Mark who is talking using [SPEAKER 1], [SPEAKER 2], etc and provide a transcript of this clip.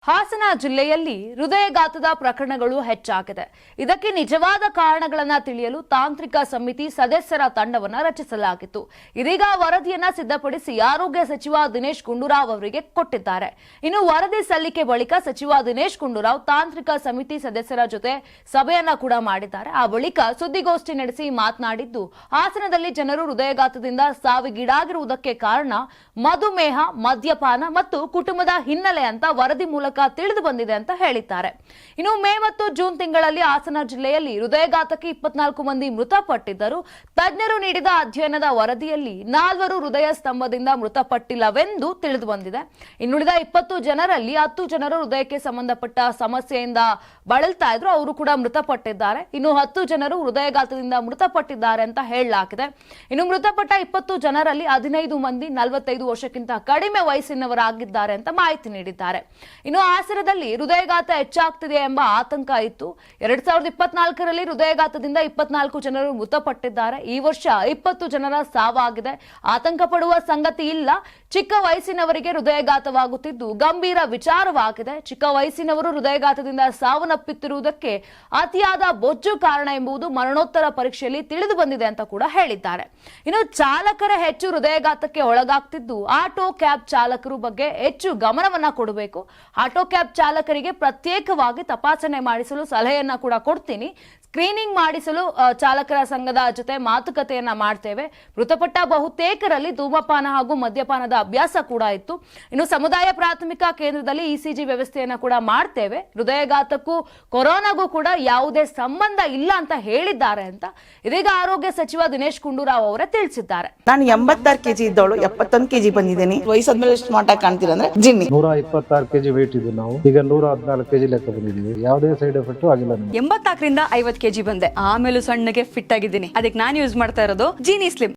[SPEAKER 1] ಹಾಸನ ಜಿಲ್ಲೆಯಲ್ಲಿ ಹೃದಯಘಾತದ ಪ್ರಕರಣಗಳು ಹೆಚ್ಚಾಗಿದೆ. ಇದಕ್ಕೆ ನಿಜವಾದ ಕಾರಣಗಳನ್ನು ತಿಳಿಯಲು ತಾಂತ್ರಿಕ ಸಮಿತಿ ಸದಸ್ಯರ ತಂಡವನ್ನು ರಚಿಸಲಾಗಿತ್ತು. ಇದೀಗ ವರದಿಯನ್ನ ಸಿದ್ಧಪಡಿಸಿ ಆರೋಗ್ಯ ಸಚಿವ ದಿನೇಶ್ ಗುಂಡೂರಾವ್ ಅವರಿಗೆ ಕೊಟ್ಟಿದ್ದಾರೆ. ಇನ್ನು ವರದಿ ಸಲ್ಲಿಕೆ ಬಳಿಕ ಸಚಿವ ದಿನೇಶ್ ಗುಂಡೂರಾವ್ ತಾಂತ್ರಿಕ ಸಮಿತಿ ಸದಸ್ಯರ ಜೊತೆ ಸಭೆಯನ್ನ ಕೂಡ ಮಾಡಿದ್ದಾರೆ. ಆ ಬಳಿಕ ಸುದ್ದಿಗೋಷ್ಠಿ ನಡೆಸಿ ಮಾತನಾಡಿದ್ದು, ಹಾಸನದಲ್ಲಿ ಜನರು ಹೃದಯಘಾತದಿಂದ ಸಾವಿಗೀಡಾಗಿರುವುದಕ್ಕೆ ಕಾರಣ ಮಧುಮೇಹ, ಮದ್ಯಪಾನ ಮತ್ತು ಕುಟುಂಬದ ಹಿನ್ನೆಲೆ ಅಂತ ವರದಿ ಮೂಲಕ ತಿಳಿದು ಬಂದಿದೆ ಅಂತ ಹೇಳಿದ್ದಾರೆ. ಇನ್ನು ಮೇ ಮತ್ತು ಜೂನ್ ತಿಂಗಳಲ್ಲಿ ಹಾಸನ ಜಿಲ್ಲೆಯಲ್ಲಿ ಹೃದಯಘಾತಕ್ಕೆ 24 ಮಂದಿ ಮೃತಪಟ್ಟಿದ್ದರು. ತಜ್ಞರು ನೀಡಿದ ಅಧ್ಯಯನದ ವರದಿಯಲ್ಲಿ 4 ಹೃದಯ ಸ್ತಂಭದಿಂದ ಮೃತಪಟ್ಟಿಲ್ಲವೆಂದು ತಿಳಿದು ಬಂದಿದೆ. ಇನ್ನುಳಿದ 20 ಜನರಲ್ಲಿ 10 ಜನರು ಹೃದಯಕ್ಕೆ ಸಂಬಂಧಪಟ್ಟ ಸಮಸ್ಯೆಯಿಂದ ಬಳಲ್ತಾ ಇದ್ರು, ಅವರು ಕೂಡ ಮೃತಪಟ್ಟಿದ್ದಾರೆ. ಇನ್ನು 10 ಜನರು ಹೃದಯಘಾತದಿಂದ ಮೃತಪಟ್ಟಿದ್ದಾರೆ ಅಂತ ಹೇಳಲಾಗಿದೆ. ಇನ್ನು ಮೃತಪಟ್ಟ 20 ಜನರಲ್ಲಿ 15 ಮಂದಿ 45 ವರ್ಷಕ್ಕಿಂತ ಕಡಿಮೆ ವಯಸ್ಸಿನವರಾಗಿದ್ದಾರೆ ಅಂತ ಮಾಹಿತಿ ನೀಡಿದ್ದಾರೆ. ಇನ್ನು ಹಾಸನದಲ್ಲಿ ಹೃದಯಘಾತ ಹೆಚ್ಚಾಗ್ತಿದೆ ಎಂಬ ಆತಂಕ ಇತ್ತು. 2024ರಲ್ಲಿ ಹೃದಯಘಾತದಿಂದ 24 ಜನರು ಮೃತಪಟ್ಟಿದ್ದಾರೆ. ಈ ವರ್ಷ 20 ಜನರ ಸಾವಾಗಿದೆ. ಆತಂಕ ಪಡುವ ಸಂಗತಿ ಇಲ್ಲ. ಚಿಕ್ಕ ವಯಸ್ಸಿನವರಿಗೆ ಹೃದಯಘಾತವಾಗುತ್ತಿದ್ದು ಗಂಭೀರ ವಿಚಾರವಾಗಿದೆ. ಚಿಕ್ಕ ವಯಸ್ಸಿನವರು ಹೃದಯಘಾತದಿಂದ ಸಾವನ್ನಪ್ಪುತ್ತಿರುವುದಕ್ಕೆ ಅತಿಯಾದ ಬೊಜ್ಜು ಕಾರಣ ಎಂಬುದು ಮರಣೋತ್ತರ ಪರೀಕ್ಷೆಯಲ್ಲಿ ತಿಳಿದು ಬಂದಿದೆ ಅಂತ ಕೂಡ ಹೇಳಿದ್ದಾರೆ. ಇನ್ನು ಚಾಲಕರ ಹೆಚ್ಚು ಹೃದಯಘಾತಕ್ಕೆ ಒಳಗಾಗ್ತಿದ್ದು ಆಟೋ ಕ್ಯಾಬ್ ಚಾಲಕರು ಬಗ್ಗೆ ಹೆಚ್ಚು ಗಮನವನ್ನ ಕೊಡಬೇಕು. ಆಟೋ ಕ್ಯಾಬ್ ಚಾಲಕರಿಗೆ ಪ್ರತ್ಯೇಕವಾಗಿ ತಪಾಸಣೆ ಮಾಡಿಸಲು ಸಲಹೆಯನ್ನ ಕೂಡ ಕೊಡ್ತೀನಿ. ಸ್ಕ್ರೀನಿಂಗ್ ಮಾಡಿಸಲು ಚಾಲಕರ ಸಂಘದ ಜೊತೆ ಮಾತುಕತೆಯನ್ನ ಮಾಡ್ತೇವೆ. ಮೃತಪಟ್ಟ ಬಹುತೇಕರಲ್ಲಿ ಧೂಮಪಾನ ಹಾಗೂ ಮದ್ಯಪಾನದ ಅಭ್ಯಾಸ ಕೂಡ ಇತ್ತು. ಇನ್ನು ಸಮುದಾಯ ಪ್ರಾಥಮಿಕ ಕೇಂದ್ರದಲ್ಲಿ ಇಸಿಜಿ ವ್ಯವಸ್ಥೆಯನ್ನ ಕೂಡ ಮಾಡ್ತೇವೆ. ಹೃದಯಘಾತಕ್ಕೂ ಕೊರೋನಾಗೂ ಕೂಡ ಯಾವುದೇ ಸಂಬಂಧ ಇಲ್ಲ ಅಂತ ಹೇಳಿದ್ದಾರೆ ಅಂತ ಇದೀಗ ಆರೋಗ್ಯ ಸಚಿವ ದಿನೇಶ್ ಗುಂಡೂರಾವ್ ಅವರೇ ತಿಳಿಸಿದ್ದಾರೆ.
[SPEAKER 2] ನಾನು 86 ಕೆಜಿ ಇದ್ದವಳು 71 ಕೆಜಿ ಬಂದಿದ್ದೀನಿ. ವಯಸ್ಸಾದ್ಮೇಲೆ ಸ್ಮಾರ್ಟ್ ಆಗಿ ಕಾಣ್ತೀರಾ ಅಂದ್ರೆ ಜಿನ್ನಿ.
[SPEAKER 3] 126 ಕೆಜಿ ವೇಟ್ ಇದ್ದು ನಾವು ಈಗ 114 ಕೆಜಿ ಲೆಕ್ಕ ಬಂದಿದ್ದೀವಿ. ಯಾವುದೇ ಸೈಡ್ ಎಫೆಕ್ಟ್ ಆಗಿಲ್ಲ.
[SPEAKER 4] 84ರಿಂದ 50 ಕೆಜಿ ಬಂದೆ. ಆಮೇಲೆ ಸಣ್ಣಗೆ ಫಿಟ್ ಆಗಿದ್ದೀನಿ. ಅದಕ್ಕೆ ನಾನು ಯೂಸ್ ಮಾಡ್ತಾ ಇರೋದು ಜೀನಿ ಸ್ಲಿಮ್.